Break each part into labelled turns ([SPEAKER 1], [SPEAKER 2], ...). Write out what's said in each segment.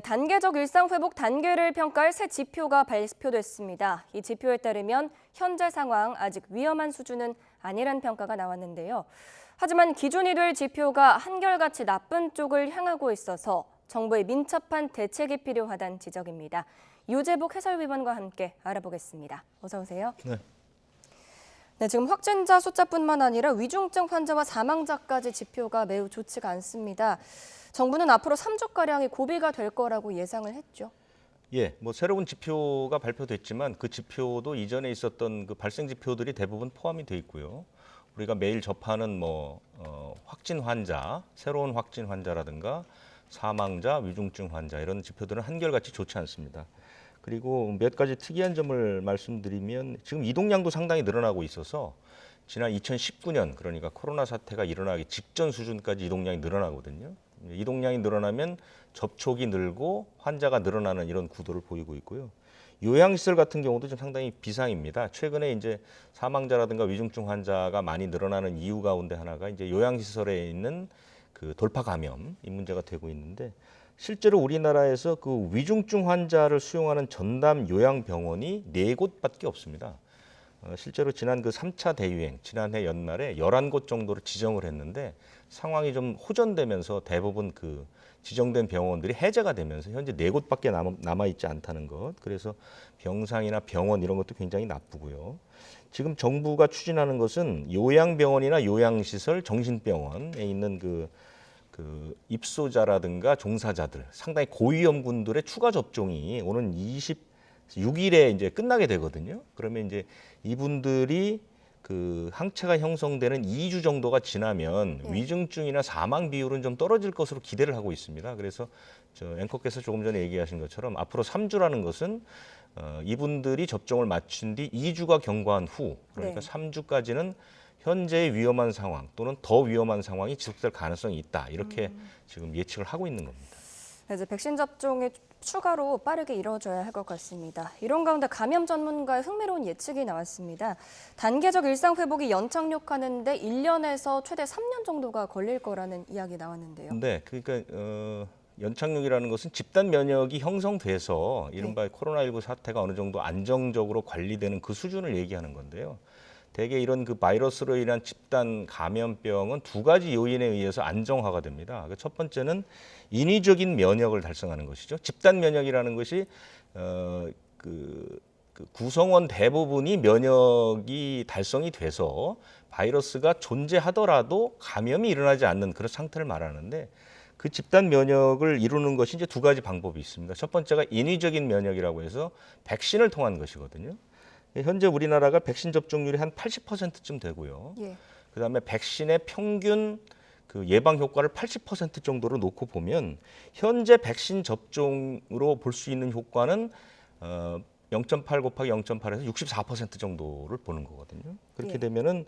[SPEAKER 1] 단계적 일상 회복 단계를 평가할 새 지표가 발표됐습니다. 이 지표에 따르면 현재 상황 아직 위험한 수준은 아니란 평가가 나왔는데요. 하지만 기준이 될 지표가 한결같이 나쁜 쪽을 향하고 있어서 정부의 민첩한 대책이 필요하다는 지적입니다. 유재복 해설위원과 함께 알아보겠습니다. 어서 오세요. 네, 지금 확진자 숫자뿐만 아니라 위중증 환자와 사망자까지 지표가 매우 좋지가 않습니다. 정부는 앞으로 3주가량이 고비가 될 거라고 예상을 했죠.
[SPEAKER 2] 예, 뭐 새로운 지표가 발표됐지만 그 지표도 이전에 있었던 그 발생 지표들이 대부분 포함이 돼 있고요. 우리가 매일 접하는 확진 환자, 새로운 확진 환자라든가 사망자, 위중증 환자 이런 지표들은 한결같이 좋지 않습니다. 그리고 몇 가지 특이한 점을 말씀드리면 지금 이동량도 상당히 늘어나고 있어서 지난 2019년 그러니까 코로나 사태가 일어나기 직전 수준까지 이동량이 늘어나거든요. 이동량이 늘어나면 접촉이 늘고 환자가 늘어나는 이런 구도를 보이고 있고요. 요양시설 같은 경우도 좀 상당히 비상입니다. 최근에 이제 사망자라든가 위중증 환자가 많이 늘어나는 이유 가운데 하나가 이제 요양시설에 있는 그 돌파 감염 이 문제가 되고 있는데 실제로 우리나라에서 그 위중증 환자를 수용하는 전담 요양병원이 4곳밖에 없습니다. 실제로 지난 그 3차 대유행, 지난해 연말에 11곳 정도를 지정을 했는데 상황이 좀 호전되면서 대부분 그 지정된 병원들이 해제가 되면서 현재 4곳밖에 남아있지 않다는 것. 그래서 병상이나 병원 이런 것도 굉장히 나쁘고요. 지금 정부가 추진하는 것은 요양병원이나 요양시설, 정신병원에 있는 그 입소자라든가 종사자들, 상당히 고위험군들의 추가 접종이 오는 26일에 이제 끝나게 되거든요. 그러면 이제 이분들이 그 항체가 형성되는 2주 정도가 지나면 위중증이나 사망 비율은 좀 떨어질 것으로 기대를 하고 있습니다. 그래서 앵커께서 조금 전에 얘기하신 것처럼 앞으로 3주라는 것은 이분들이 접종을 마친 뒤 2주가 경과한 후 그러니까 3주까지는 현재의 위험한 상황 또는 더 위험한 상황이 지속될 가능성이 있다. 이렇게 지금 예측을 하고 있는 겁니다.
[SPEAKER 1] 이제 백신 접종이 추가로 빠르게 이루어져야 할 것 같습니다. 이런 가운데 감염 전문가의 흥미로운 예측이 나왔습니다. 단계적 일상 회복이 연착륙하는데 1년에서 최대 3년 정도가 걸릴 거라는 이야기 나왔는데요.
[SPEAKER 2] 네, 그러니까 연착륙이라는 것은 집단 면역이 형성돼서 이른바 코로나19 사태가 어느 정도 안정적으로 관리되는 그 수준을 얘기하는 건데요. 대개 이런 그 바이러스로 인한 집단 감염병은 2가지 요인에 의해서 안정화가 됩니다. 첫 번째는 인위적인 면역을 달성하는 것이죠. 집단 면역이라는 것이 그 구성원 대부분이 면역이 달성이 돼서 바이러스가 존재하더라도 감염이 일어나지 않는 그런 상태를 말하는데 그 집단 면역을 이루는 것이 이제 2가지 방법이 있습니다. 첫 번째가 인위적인 면역이라고 해서 백신을 통한 것이거든요. 현재 우리나라가 백신 접종률이 한 80%쯤 되고요. 그다음에 백신의 평균 그 예방 효과를 80% 정도로 놓고 보면 현재 백신 접종으로 볼 수 있는 효과는 0.8 곱하기 0.8에서 64% 정도를 보는 거거든요. 그렇게 되면은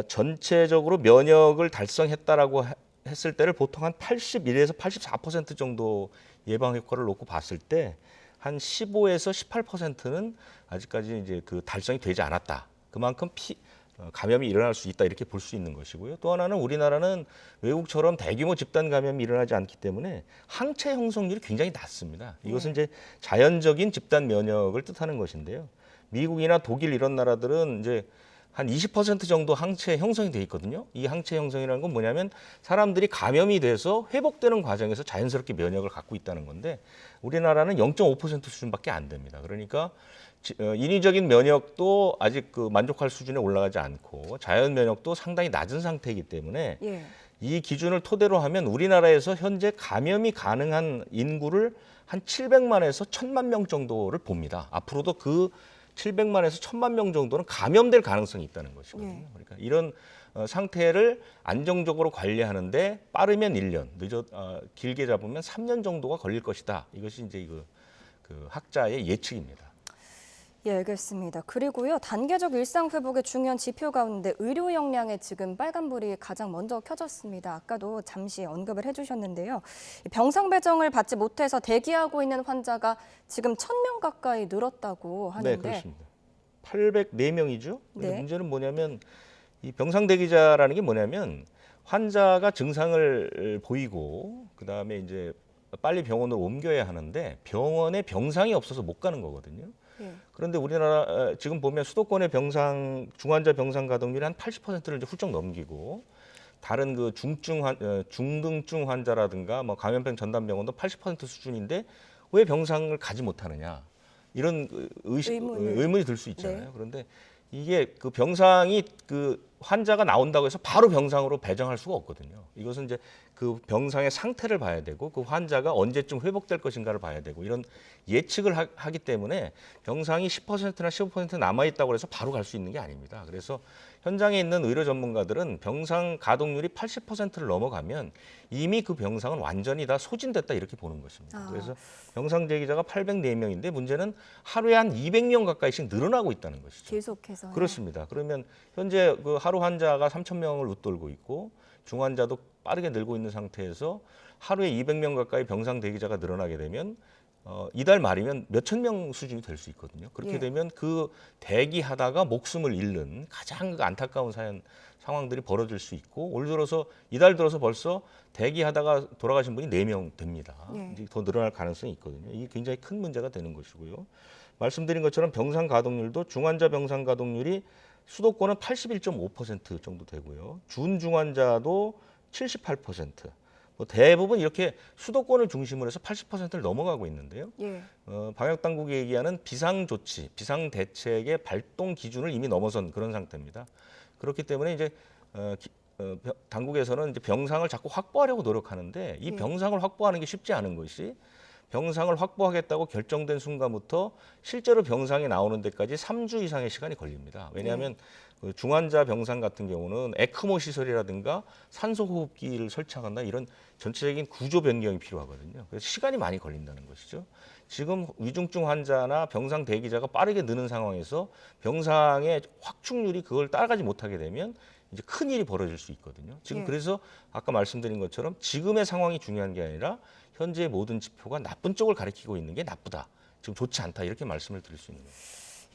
[SPEAKER 2] 전체적으로 면역을 달성했다라고 했을 때를 보통 한 81에서 84% 정도 예방 효과를 놓고 봤을 때 한 15에서 18%는 아직까지 이제 그 달성이 되지 않았다. 그만큼 감염이 일어날 수 있다 이렇게 볼 수 있는 것이고요. 또 하나는 우리나라는 외국처럼 대규모 집단 감염이 일어나지 않기 때문에 항체 형성률이 굉장히 낮습니다. 이것은 이제 자연적인 집단 면역을 뜻하는 것인데요. 미국이나 독일 이런 나라들은 이제 한 20% 정도 항체 형성이 돼 있거든요. 이 항체 형성이라는 건 뭐냐면 사람들이 감염이 돼서 회복되는 과정에서 자연스럽게 면역을 갖고 있다는 건데 우리나라는 0.5% 수준밖에 안 됩니다. 그러니까 인위적인 면역도 아직 그 만족할 수준에 올라가지 않고 자연 면역도 상당히 낮은 상태이기 때문에 이 기준을 토대로 하면 우리나라에서 현재 감염이 가능한 인구를 한 700만에서 1000만 명 정도를 봅니다. 앞으로도 그 700만에서 1000만 명 정도는 감염될 가능성이 있다는 것이거든요. 그러니까 이런 상태를 안정적으로 관리하는데 빠르면 1년, 길게 잡으면 3년 정도가 걸릴 것이다. 이것이 이제 그 학자의 예측입니다.
[SPEAKER 1] 예, 알겠습니다. 그리고요, 단계적 일상 회복의 중요한 지표 가운데 의료 역량에 지금 빨간불이 가장 먼저 켜졌습니다. 아까도 잠시 언급을 해주셨는데요. 병상 배정을 받지 못해서 대기하고 있는 환자가 지금 1000명 가까이 늘었다고 하는데.
[SPEAKER 2] 네, 그렇습니다. 804명이죠. 근데
[SPEAKER 1] 네.
[SPEAKER 2] 문제는 뭐냐면 이 병상 대기자라는 게 뭐냐면 환자가 증상을 보이고 그다음에 이제 빨리 병원으로 옮겨야 하는데 병원에 병상이 없어서 못 가는 거거든요.
[SPEAKER 1] 예.
[SPEAKER 2] 그런데 우리나라 지금 보면 수도권의 병상 중환자 병상 가동률이 한 80%를 이제 훌쩍 넘기고 다른 그 중등증 환자라든가 뭐 감염병 전담병원도 80% 수준인데 왜 병상을 가지 못하느냐 이런 의문이 들 수 있잖아요.
[SPEAKER 1] 네.
[SPEAKER 2] 그런데 이게 그 병상이 그 환자가 나온다고 해서 바로 병상으로 배정할 수가 없거든요. 이것은 이제 그 병상의 상태를 봐야 되고 그 환자가 언제쯤 회복될 것인가를 봐야 되고 이런 예측을 하기 때문에 병상이 10%나 15% 남아있다고 해서 바로 갈 수 있는 게 아닙니다. 그래서 현장에 있는 의료 전문가들은 병상 가동률이 80%를 넘어가면 이미 그 병상은 완전히 다 소진됐다 이렇게 보는 것입니다. 그래서 병상 대기자가 804명인데 문제는 하루에 한 200명 가까이씩 늘어나고 있다는 것이죠.
[SPEAKER 1] 계속해서.
[SPEAKER 2] 그렇습니다. 그러면 현재 그 하루 환자가 3,000명을 웃돌고 있고 중환자도 빠르게 늘고 있는 상태에서 하루에 200명 가까이 병상 대기자가 늘어나게 되면 이달 말이면 몇천 명 수준이 될 수 있거든요. 그렇게
[SPEAKER 1] 예.
[SPEAKER 2] 되면 그 대기하다가 목숨을 잃는 가장 그 안타까운 상황들이 벌어질 수 있고 올 들어서 이달 들어서 벌써 대기하다가 돌아가신 분이 4명 됩니다.
[SPEAKER 1] 예.
[SPEAKER 2] 이제 더 늘어날 가능성이 있거든요. 이게 굉장히 큰 문제가 되는 것이고요. 말씀드린 것처럼 병상 가동률도 중환자 병상 가동률이 수도권은 81.5% 정도 되고요. 준중환자도 78%. 뭐 대부분 이렇게 수도권을 중심으로 해서 80%를 넘어가고 있는데요.
[SPEAKER 1] 예.
[SPEAKER 2] 방역 당국이 얘기하는 비상 조치, 비상 대책의 발동 기준을 이미 넘어선 그런 상태입니다. 그렇기 때문에 이제 당국에서는 이제 병상을 자꾸 확보하려고 노력하는데 이 병상을 확보하는 게 쉽지 않은 것이 병상을 확보하겠다고 결정된 순간부터 실제로 병상이 나오는 데까지 3주 이상의 시간이 걸립니다. 왜냐하면 그 중환자 병상 같은 경우는 에크모 시설이라든가 산소호흡기를 설치한다 이런 전체적인 구조 변경이 필요하거든요. 그래서 시간이 많이 걸린다는 것이죠. 지금 위중증 환자나 병상 대기자가 빠르게 느는 상황에서 병상의 확충률이 그걸 따라가지 못하게 되면 이제 큰 일이 벌어질 수 있거든요. 지금 그래서 아까 말씀드린 것처럼 지금의 상황이 중요한 게 아니라 현재의 모든 지표가 나쁜 쪽을 가리키고 있는 게 나쁘다. 지금 좋지 않다. 이렇게 말씀을 드릴 수 있는 거예요.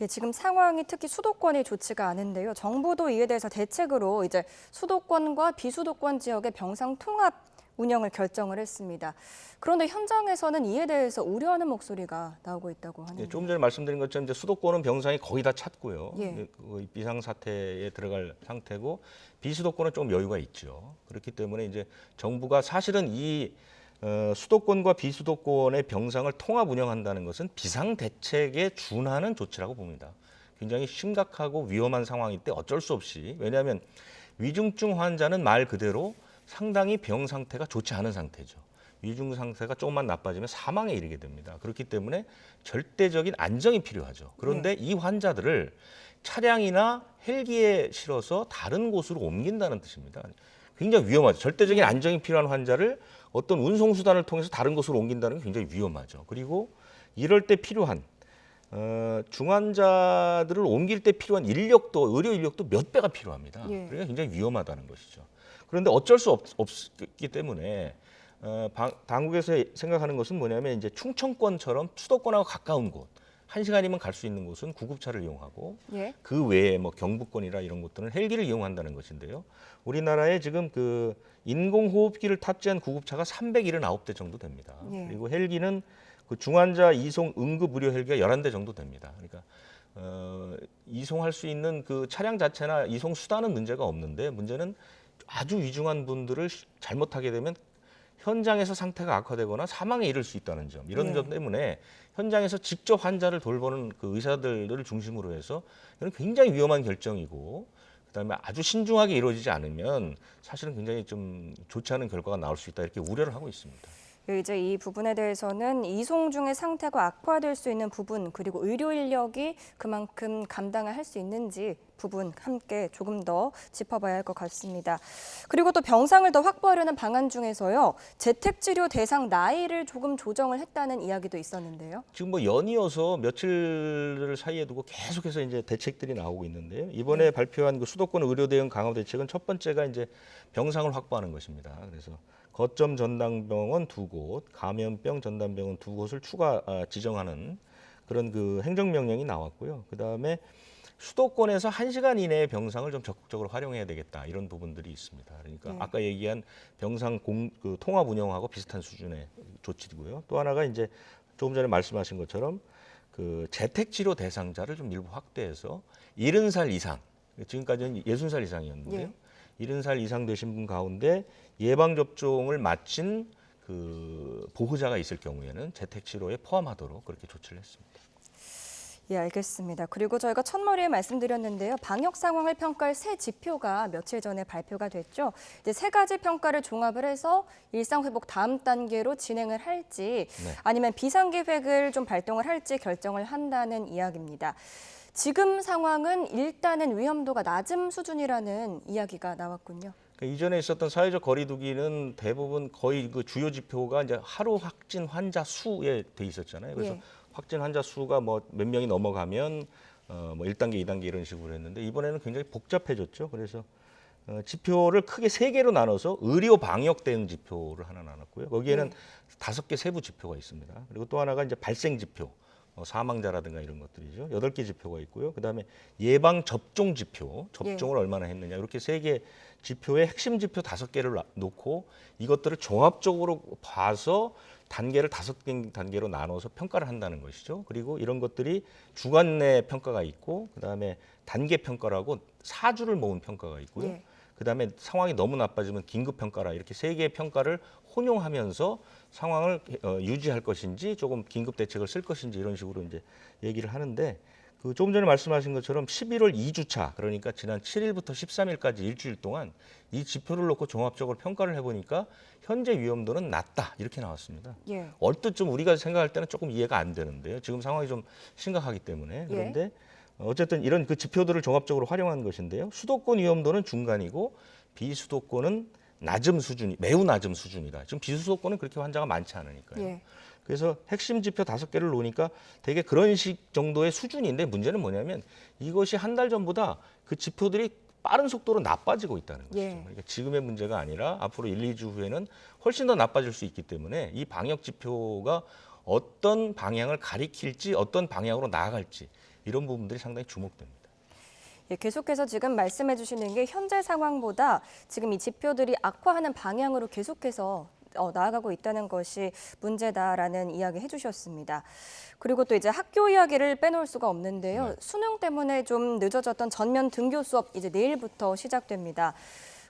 [SPEAKER 1] 예, 지금 상황이 특히 수도권이 좋지가 않은데요. 정부도 이에 대해서 대책으로 이제 수도권과 비수도권 지역의 병상 통합 운영을 결정을 했습니다. 그런데 현장에서는 이에 대해서 우려하는 목소리가 나오고 있다고 하는데.
[SPEAKER 2] 조금 전에 말씀드린 것처럼 이제 수도권은 병상이 거의 다 찼고요.
[SPEAKER 1] 예.
[SPEAKER 2] 거의 비상 사태에 들어갈 상태고 비수도권은 좀 여유가 있죠. 그렇기 때문에 이제 정부가 사실은 이 수도권과 비수도권의 병상을 통합 운영한다는 것은 비상 대책에 준하는 조치라고 봅니다. 굉장히 심각하고 위험한 상황일 때 어쩔 수 없이 왜냐하면 위중증 환자는 말 그대로 상당히 병 상태가 좋지 않은 상태죠. 위중 상태가 조금만 나빠지면 사망에 이르게 됩니다. 그렇기 때문에 절대적인 안정이 필요하죠. 그런데 이 환자들을 차량이나 헬기에 실어서 다른 곳으로 옮긴다는 뜻입니다. 굉장히 위험하죠. 절대적인 안정이 필요한 환자를 어떤 운송수단을 통해서 다른 곳으로 옮긴다는 게 굉장히 위험하죠. 그리고 이럴 때 필요한 중환자들을 옮길 때 필요한 인력도 의료 인력도 몇 배가 필요합니다.
[SPEAKER 1] 예.
[SPEAKER 2] 그러니까 굉장히 위험하다는 것이죠. 그런데 어쩔 수 없기 때문에 당국에서 생각하는 것은 뭐냐면 이제 충청권처럼 수도권하고 가까운 곳, 1시간이면 갈 수 있는 곳은 구급차를 이용하고
[SPEAKER 1] 예.
[SPEAKER 2] 그 외에 뭐 경부권이라 이런 곳들은 헬기를 이용한다는 것인데요. 우리나라에 지금 그 인공호흡기를 탑재한 구급차가 379대 정도 됩니다.
[SPEAKER 1] 예.
[SPEAKER 2] 그리고 헬기는 그 중환자 이송 응급 의료 헬기가 11대 정도 됩니다. 그러니까 이송할 수 있는 그 차량 자체나 이송 수단은 문제가 없는데 문제는 아주 위중한 분들을 잘못하게 되면 현장에서 상태가 악화되거나 사망에 이를 수 있다는 점. 이런 점 때문에 현장에서 직접 환자를 돌보는 그 의사들을 중심으로 해서 이건 굉장히 위험한 결정이고 그다음에 아주 신중하게 이루어지지 않으면 사실은 굉장히 좀 좋지 않은 결과가 나올 수 있다 이렇게 우려를 하고 있습니다.
[SPEAKER 1] 이제 이 부분에 대해서는 이송 중에 상태가 악화될 수 있는 부분 그리고 의료 인력이 그만큼 감당을 할 수 있는지 부분 함께 조금 더 짚어봐야 할 것 같습니다. 그리고 또 병상을 더 확보하려는 방안 중에서요. 재택치료 대상 나이를 조금 조정을 했다는 이야기도 있었는데요.
[SPEAKER 2] 지금 뭐 연이어서 며칠을 사이에 두고 계속해서 이제 대책들이 나오고 있는데요. 이번에 발표한 그 수도권 의료 대응 강화 대책은 첫 번째가 이제 병상을 확보하는 것입니다. 그래서 거점 전담병원 2곳, 감염병 전담병원 2곳을 추가 지정하는 그런 그 행정명령이 나왔고요. 그다음에 수도권에서 1시간 이내의 병상을 좀 적극적으로 활용해야 되겠다 이런 부분들이 있습니다. 그러니까
[SPEAKER 1] 네.
[SPEAKER 2] 아까 얘기한 병상 그 통합 운영하고 비슷한 수준의 조치고요. 또 하나가 이제 조금 전에 말씀하신 것처럼 그 재택 치료 대상자를 좀 일부 확대해서 70살 이상, 지금까지는 60살 이상이었는데요.
[SPEAKER 1] 예.
[SPEAKER 2] 70살 이상 되신 분 가운데 예방 접종을 마친 그 보호자가 있을 경우에는 재택 치료에 포함하도록 그렇게 조치를 했습니다.
[SPEAKER 1] 예, 알겠습니다. 그리고 저희가 첫머리에 말씀드렸는데요. 방역 상황을 평가할 새 지표가 며칠 전에 발표가 됐죠. 이제 세 가지 평가를 종합을 해서 일상 회복 다음 단계로 진행을 할지 아니면 비상계획을 좀 발동을 할지 결정을 한다는 이야기입니다. 지금 상황은 일단은 위험도가 낮은 수준이라는 이야기가 나왔군요.
[SPEAKER 2] 그러니까 이전에 있었던 사회적 거리두기는 대부분 거의 그 주요 지표가 이제 하루 확진 환자 수에 돼 있었잖아요. 그래서
[SPEAKER 1] 예.
[SPEAKER 2] 확진 환자 수가 뭐 몇 명이 넘어가면 뭐 1단계, 2단계 이런 식으로 했는데 이번에는 굉장히 복잡해졌죠. 그래서 지표를 크게 세 개로 나눠서 의료 방역 대응 지표를 하나 나눴고요. 거기에는 5개 세부 지표가 있습니다. 그리고 또 하나가 이제 발생 지표, 사망자라든가 이런 것들이죠. 8개 지표가 있고요. 그다음에 예방 접종 지표, 접종을 얼마나 했느냐. 이렇게 세 개 지표의 핵심 지표 5개를 놓고 이것들을 종합적으로 봐서 단계를 5개 단계로 나눠서 평가를 한다는 것이죠. 그리고 이런 것들이 주간 내 평가가 있고 그다음에 단계 평가라고 4주를 모은 평가가 있고요.
[SPEAKER 1] 예.
[SPEAKER 2] 그다음에 상황이 너무 나빠지면 긴급 평가라 이렇게 세 개의 평가를 혼용하면서 상황을 유지할 것인지 조금 긴급 대책을 쓸 것인지 이런 식으로 이제 얘기를 하는데 그 조금 전에 말씀하신 것처럼 11월 2주차 그러니까 지난 7일부터 13일까지 일주일 동안 이 지표를 놓고 종합적으로 평가를 해보니까 현재 위험도는 낮다 이렇게 나왔습니다.
[SPEAKER 1] 예.
[SPEAKER 2] 얼뜻 좀 우리가 생각할 때는 조금 이해가 안 되는데요. 지금 상황이 좀 심각하기 때문에 그런데 어쨌든 이런 그 지표들을 종합적으로 활용한 것인데요. 수도권 위험도는 중간이고 비수도권은 낮음 수준이 매우 낮음 수준이다. 지금 비수도권은 그렇게 환자가 많지 않으니까요.
[SPEAKER 1] 예.
[SPEAKER 2] 그래서 핵심 지표 5개를 놓으니까 되게 그런 식 정도의 수준인데 문제는 뭐냐면 이것이 한 달 전보다 그 지표들이 빠른 속도로 나빠지고 있다는 것이죠.
[SPEAKER 1] 예.
[SPEAKER 2] 그러니까 지금의 문제가 아니라 앞으로 1, 2주 후에는 훨씬 더 나빠질 수 있기 때문에 이 방역 지표가 어떤 방향을 가리킬지 어떤 방향으로 나아갈지 이런 부분들이 상당히 주목됩니다.
[SPEAKER 1] 예, 계속해서 지금 말씀해 주시는 게 현재 상황보다 지금 이 지표들이 악화하는 방향으로 계속해서 나아가고 있다는 것이 문제다라는 이야기 해주셨습니다. 그리고 또 이제 학교 이야기를 빼놓을 수가 없는데요. 수능 때문에 좀 늦어졌던 전면 등교 수업 이제 내일부터 시작됩니다.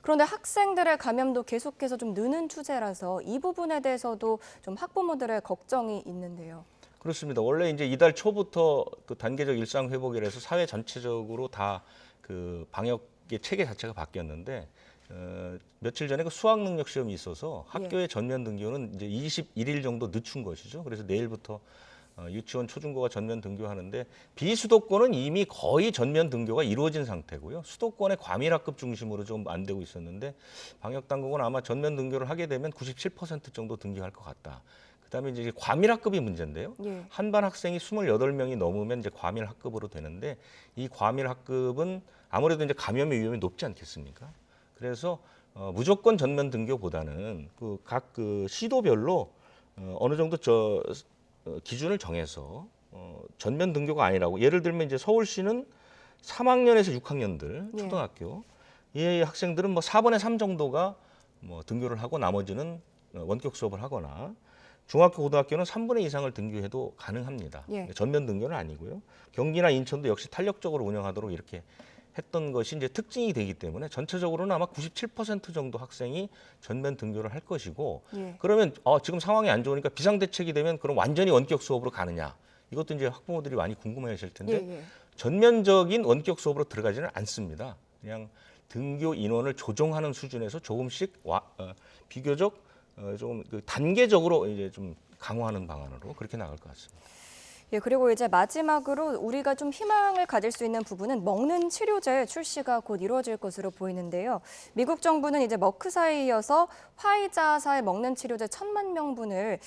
[SPEAKER 1] 그런데 학생들의 감염도 계속해서 좀 느는 추세라서 이 부분에 대해서도 좀 학부모들의 걱정이 있는데요.
[SPEAKER 2] 그렇습니다. 원래 이제 이달 초부터 그 단계적 일상 회복이라서 사회 전체적으로 다 그 방역의 체계 자체가 바뀌었는데 며칠 전에 그 수학 능력 시험이 있어서 학교의 전면 등교는 이제 21일 정도 늦춘 것이죠. 그래서 내일부터 유치원 초중고가 전면 등교하는데 비수도권은 이미 거의 전면 등교가 이루어진 상태고요. 수도권의 과밀학급 중심으로 좀 안 되고 있었는데 방역 당국은 아마 전면 등교를 하게 되면 97% 정도 등교할 것 같다. 그다음에 이제 과밀학급이 문제인데요.
[SPEAKER 1] 예.
[SPEAKER 2] 한 반 학생이 28명이 넘으면 이제 과밀학급으로 되는데 이 과밀학급은 아무래도 이제 감염의 위험이 높지 않겠습니까? 그래서 무조건 전면 등교보다는 그 각 그 시도별로 어느 정도 기준을 정해서 전면 등교가 아니라고 예를 들면 이제 서울시는 3학년에서 6학년들 초등학교 이 학생들은 뭐 4분의 3 정도가 뭐 등교를 하고 나머지는 원격 수업을 하거나 중학교, 고등학교는 3분의 2 이상을 등교해도 가능합니다. 전면 등교는 아니고요. 경기나 인천도 역시 탄력적으로 운영하도록 이렇게 했던 것이 이제 특징이 되기 때문에 전체적으로는 아마 97% 정도 학생이 전면 등교를 할 것이고 그러면 지금 상황이 안 좋으니까 비상대책이 되면 그럼 완전히 원격 수업으로 가느냐 이것도 이제 학부모들이 많이 궁금해하실 텐데 전면적인 원격 수업으로 들어가지는 않습니다. 그냥 등교 인원을 조정하는 수준에서 조금씩 비교적 좀 단계적으로 이제 좀 강화하는 방안으로 그렇게 나갈 것 같습니다.
[SPEAKER 1] 예, 그리고 이제 마지막으로 우리가 좀 희망을 가질 수 있는 부분은 먹는 치료제 출시가 곧 이루어질 것으로 보이는데요. 미국 정부는 이제 머크사에 이어서 화이자사의 먹는 치료제 1,000만 명분을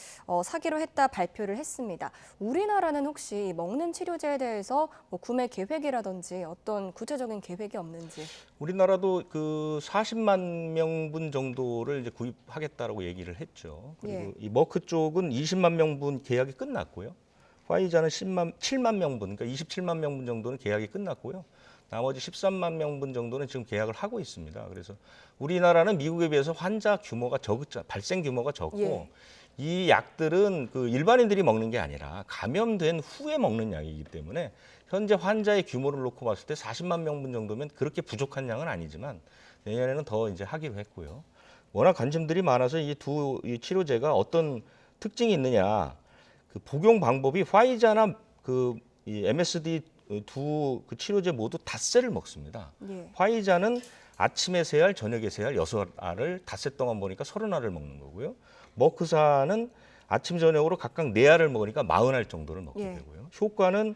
[SPEAKER 1] 사기로 했다 발표를 했습니다. 우리나라는 혹시 먹는 치료제에 대해서 뭐 구매 계획이라든지 어떤 구체적인 계획이 없는지?
[SPEAKER 2] 우리나라도 그 40만 명분 정도를 이제 구입하겠다라고 얘기를 했죠. 그리고 이 머크 쪽은 20만 명분 계약이 끝났고요. 화이자는 7만 명분, 그러니까 27만 명분 정도는 계약이 끝났고요. 나머지 13만 명분 정도는 지금 계약을 하고 있습니다. 그래서 우리나라는 미국에 비해서 환자 규모가 발생 규모가 적고
[SPEAKER 1] 예.
[SPEAKER 2] 이 약들은 그 일반인들이 먹는 게 아니라 감염된 후에 먹는 약이기 때문에 현재 환자의 규모를 놓고 봤을 때 40만 명분 정도면 그렇게 부족한 양은 아니지만 내년에는 더 이제 하기로 했고요. 워낙 관심들이 많아서 이 치료제가 어떤 특징이 있느냐, 그 복용 방법이 화이자나 이 MSD 두 그 치료제 모두 닷새를 먹습니다.
[SPEAKER 1] 예.
[SPEAKER 2] 화이자는 아침에 3알, 저녁에 3알, 6알을 닷새 동안 먹으니까 30알을 먹는 거고요. 머크사는 아침, 저녁으로 각각 4알을 먹으니까 40알 정도를 먹게
[SPEAKER 1] 예.
[SPEAKER 2] 되고요. 효과는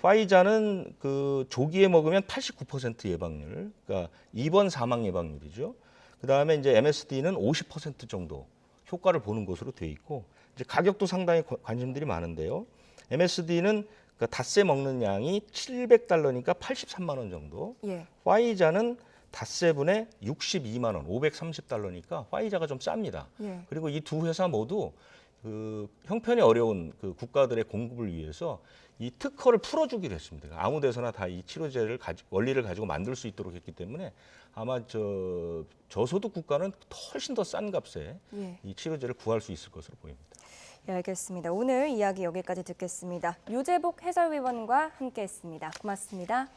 [SPEAKER 2] 화이자는 그 조기에 먹으면 89% 예방률, 그러니까 입원 사망 예방률이죠. 그다음에 이제 MSD는 50% 정도 효과를 보는 것으로 돼 있고 이제 가격도 상당히 관심들이 많은데요. MSD는 그 닷새 먹는 양이 $700니까 83만 원 정도.
[SPEAKER 1] 예.
[SPEAKER 2] 화이자는 닷새분에 62만 원, $530니까 화이자가 좀 쌉니다.
[SPEAKER 1] 예.
[SPEAKER 2] 그리고 이 두 회사 모두 그 형편이 어려운 그 국가들의 공급을 위해서 이 특허를 풀어주기로 했습니다. 아무 데서나 다 이 치료제를 원리를 가지고 만들 수 있도록 했기 때문에 아마 저소득 국가는 훨씬 더 싼 값에
[SPEAKER 1] 예.
[SPEAKER 2] 이 치료제를 구할 수 있을 것으로 보입니다.
[SPEAKER 1] 예, 알겠습니다. 오늘 이야기 여기까지 듣겠습니다. 유재복 해설위원과 함께했습니다. 고맙습니다.